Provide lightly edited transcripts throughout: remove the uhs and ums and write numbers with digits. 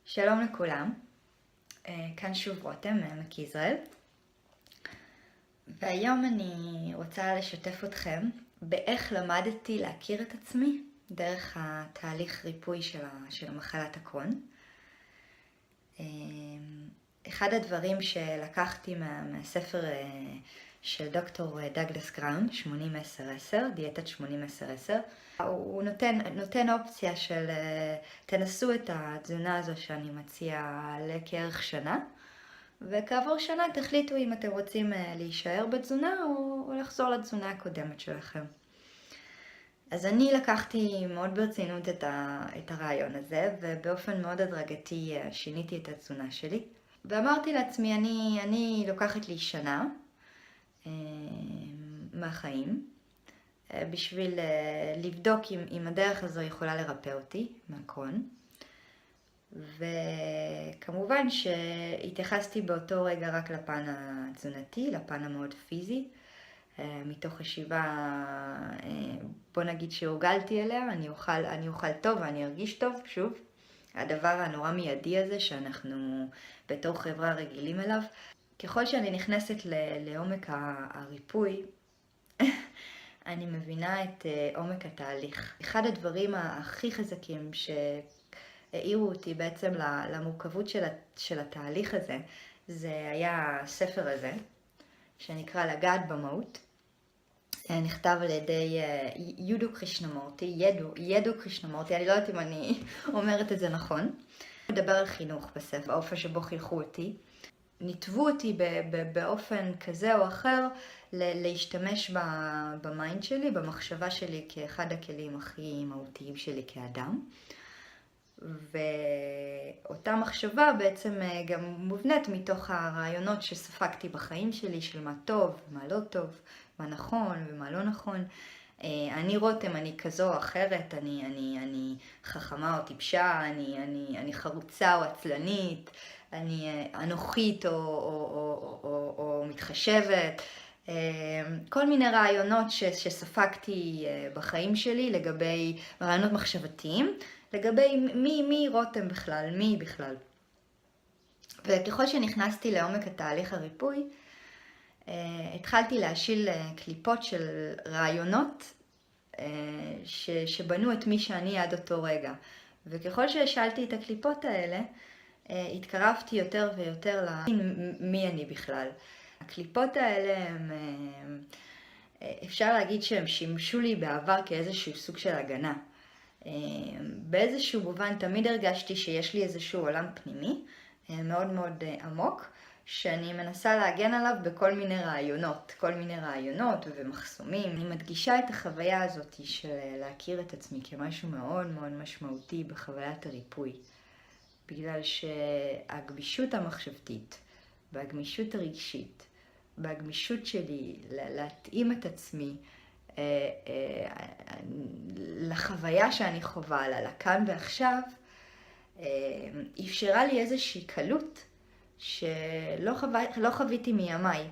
שלום לכולם, כאן שוב רותם מעמק יזרעאל, והיום אני רוצה לשתף אתכם באיך למדתי להכיר את עצמי דרך התהליך ריפוי של מחלת הקרוהן. אחד הדברים שלקחתי מהספר של דוקטור דאגלס גראם, 80-10-10, דיאטת 80-10-10, הוא נותן אופציה של תנסו את התזונה הזו שאני מציעה לכערך שנה, וכעבור שנה תחליטו אם אתם רוצים להישאר בתזונה או לחזור לתזונה הקודמת שלכם. אז אני לקחתי מאוד ברצינות את הרעיון הזה, ובאופן מאוד הדרגתי שיניתי את התזונה שלי. ואמרתי לעצמי, אני לוקחת לי שנה מהחיים, בשביל לבדוק אם הדרך הזו יכולה לרפא אותי מהקרוהן. וכמובן שהתייחסתי באותו רגע רק לפן התזונתי, לפן המאוד פיזי. מתוך חשיבה, בוא נגיד שהורגלתי אליה, אני אוכל טוב ואני ארגיש טוב, שוב. הדבר הנורא מיידי הזה שאנחנו בתור חברה רגילים אליו. ככל שאני נכנסת לעומק הריפוי, אני מבינה את עומק התהליך. אחד הדברים הכי חזקים שהעירו אותי בעצם למורכבות של התהליך הזה, זה היה הספר הזה, שנקרא לגעת במהות. נכתב על ידי ידו קרישנמורטי, אני לא יודעת אם אני אומרת את זה נכון. הוא מדבר על חינוך בספר, האופן שבו חינכו אותי. ניתבו אותי באופן כזה או אחר להשתמש במיינד שלי, במחשבה שלי כאחד הכלים הכי מהותיים שלי כאדם. ואותה מחשבה בעצם גם מובנית מתוך הרעיונות שספגתי בחיים שלי, של מה טוב, מה לא טוב, מה נכון ומה לא נכון. אני רותם, אני כזו או אחרת, אני חכמה או טיפשה, אני חרוצה או עצלנית, אני אנוכית או מתחשבת. כל מיני רעיונות שספגתי בחיים שלי לגבי רעיונות מחשבתיים, לגבי מי רותם בכלל, מי בכלל. וככל שנכנסתי לעומק התהליך הריפוי, התחלתי להשיל קליפות של רעיונות שבנו את מי שאני עד אותו רגע. וככל שהשלתי את הקליפות האלה, התקרבתי יותר ויותר למי אני בכלל. הקליפות האלה, אפשר להגיד שהם שימשו לי בעבר כאיזשהו סוג של הגנה. באיזשהו מובן תמיד הרגשתי שיש לי איזשהו עולם פנימי מאוד מאוד עמוק, שאני מנסה להגן עליו בכל מיני רעיונות ומחסומים. אני מדגישה את החוויה הזאת של להכיר את עצמי כמשהו מאוד מאוד משמעותי בחוויית הריפוי. בגלל שהגמישות המחשבתית והגמישות הרגשית, והגמישות שלי להתאים את עצמי לחוויה שאני חווה, לכאן ועכשיו, אפשרה לי איזושהי קלות שלא חוויתי מימיי.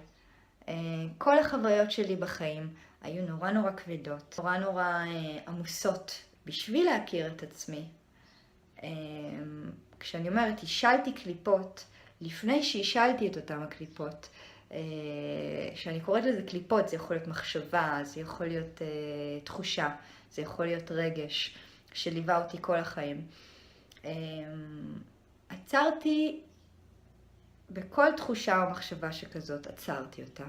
כל החוויות שלי בחיים היו נורא כבדות, נורא עמוסות בשביל להכיר את עצמי. כשאני אומרת, השלתי קליפות, לפני שהשלתי את אותם הקליפות, שאני קוראת לזה קליפות, זה יכול להיות מחשבה, זה יכול להיות תחושה, זה יכול להיות רגש שליווה אותי כל החיים. עצרתי בכל תחושה או מחשבה שכזאת, עצרתי אותה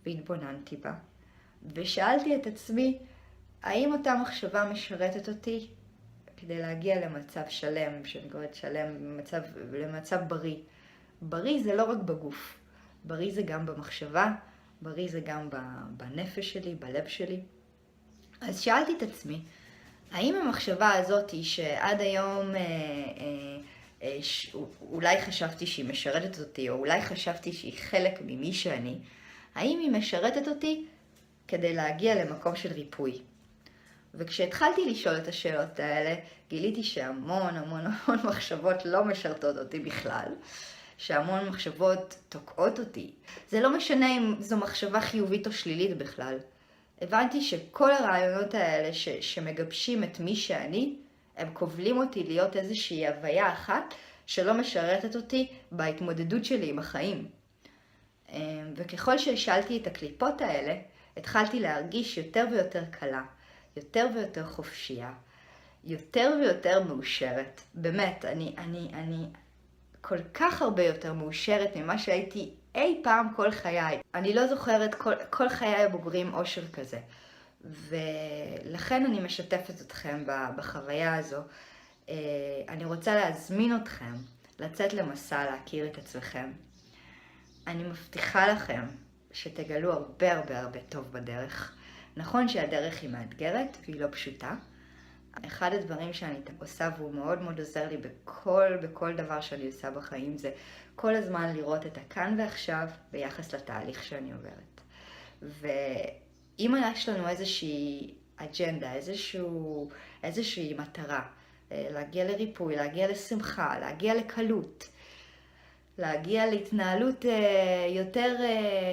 והתבוננתי בה. ושאלתי את עצמי, האם אותה מחשבה משרתת אותי כדי להגיע למצב שלם, שאני קוראת שלם, למצב בריא. בריא זה לא רק בגוף. בריא זה גם במחשבה, בריא זה גם בנפש שלי, בלב שלי. אז שאלתי את עצמי, האם המחשבה הזאת שעד היום אולי חשבתי שהיא משרתת אותי, או אולי חשבתי שהיא חלק ממי שאני, האם היא משרתת אותי כדי להגיע למקום של ריפוי? וכשהתחלתי לשאול את השאלות האלה, גיליתי שהמון מחשבות לא משרתות אותי בכלל. שהמון מחשבות תוקעות אותי. זה לא משנה אם זו מחשבה חיובית או שלילית בכלל. הבנתי שכל הרעיונות האלה שמגבשים את מי שאני, הם כובלים אותי להיות איזושהי הוויה אחת שלא משרתת אותי בהתמודדות שלי עם החיים. וככל שהשאלתי את הקליפות האלה, התחלתי להרגיש יותר ויותר קלה, יותר ויותר חופשייה, יותר ויותר מאושרת. באמת, אני כל כך הרבה יותר מאושרת ממה שהייתי אי פעם כל חיי. אני לא זוכרת כל חיי הבוגרים אושר כזה. ולכן אני משתפת אתכם בחוויה הזו. אני רוצה להזמין אתכם לצאת למסע להכיר את עצמכם. אני מבטיחה לכם שתגלו הרבה הרבה הרבה טוב בדרך. נכון שהדרך היא מאתגרת והיא לא פשוטה. אחד הדברים שאני עושה והוא מאוד מאוד עוזר לי בכל דבר שאני עושה בחיים זה כל הזמן לראות את הכאן ועכשיו ביחס לתהליך שאני עוברת. ואם יש לנו איזושהי אג'נדה, איזושהי מטרה, להגיע לריפוי, להגיע לשמחה, להגיע לקלות, להגיע להתנהלות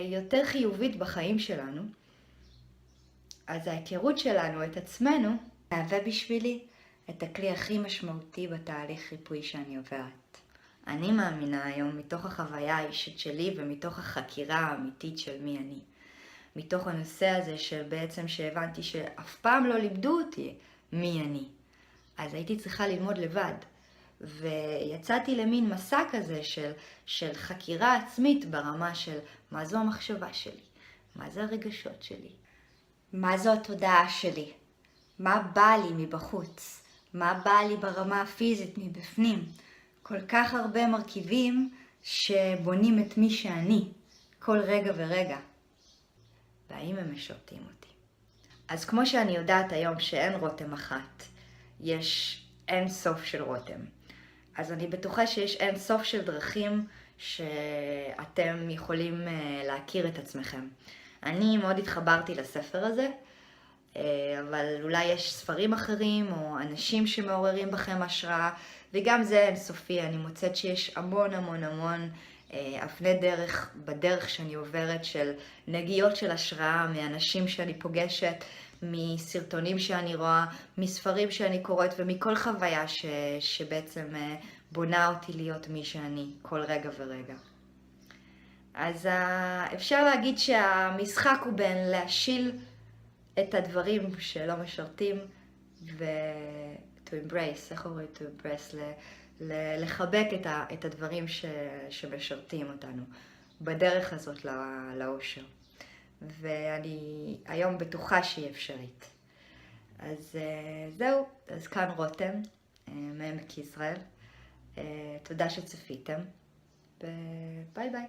יותר חיובית בחיים שלנו, אז ההיכרות שלנו את עצמנו מהווה בשבילי את הכלי הכי משמעותי בתהליך ריפוי שאני עוברת. אני מאמינה היום מתוך החוויה האישית שלי ומתוך החקירה האמיתית של מי אני. מתוך הנושא הזה של בעצם שהבנתי שאף פעם לא לימדו אותי מי אני. אז הייתי צריכה ללמוד לבד. ויצאתי למין מסע כזה של חקירה עצמית ברמה של מה זו המחשבה שלי, מה זה הרגשות שלי, מה זו התודעה שלי, מה בא לי מבחוץ, מה בא לי ברמה הפיזית מבפנים. כל כך הרבה מרכיבים שבונים את מי שאני, כל רגע ורגע. והאם הם משרתים אותי? אז כמו שאני יודעת היום שאין רותם אחת, יש אין סוף של רותם. אז אני בטוחה שיש אין סוף של דרכים שאתם יכולים להכיר את עצמכם. אני מאוד התחברתי לספר הזה, אבל אולי יש ספרים אחרים או אנשים שמעוררים בכם השראה, וגם זה אינסופי. אני מוצאת שיש המון המון המון אבני דרך בדרך שאני עוברת של נגיעות של השראה מאנשים שאני פוגשת, מסרטונים שאני רואה, מספרים שאני קוראת ומכל חוויה שבעצם בונה אותי להיות מי שאני כל רגע ורגע. אז אפשר להגיד שהמשחק הוא בין להשיל את הדברים שלא משרתים to embrace, איך אומרים to embrace, לחבק את הדברים שמשרתים אותנו בדרך הזאת לאושר. ואני היום בטוחה שהיא אפשרית. אז זהו, אז כאן רותם, מעמק יזרעאל. תודה שצפיתם, וביי ביי.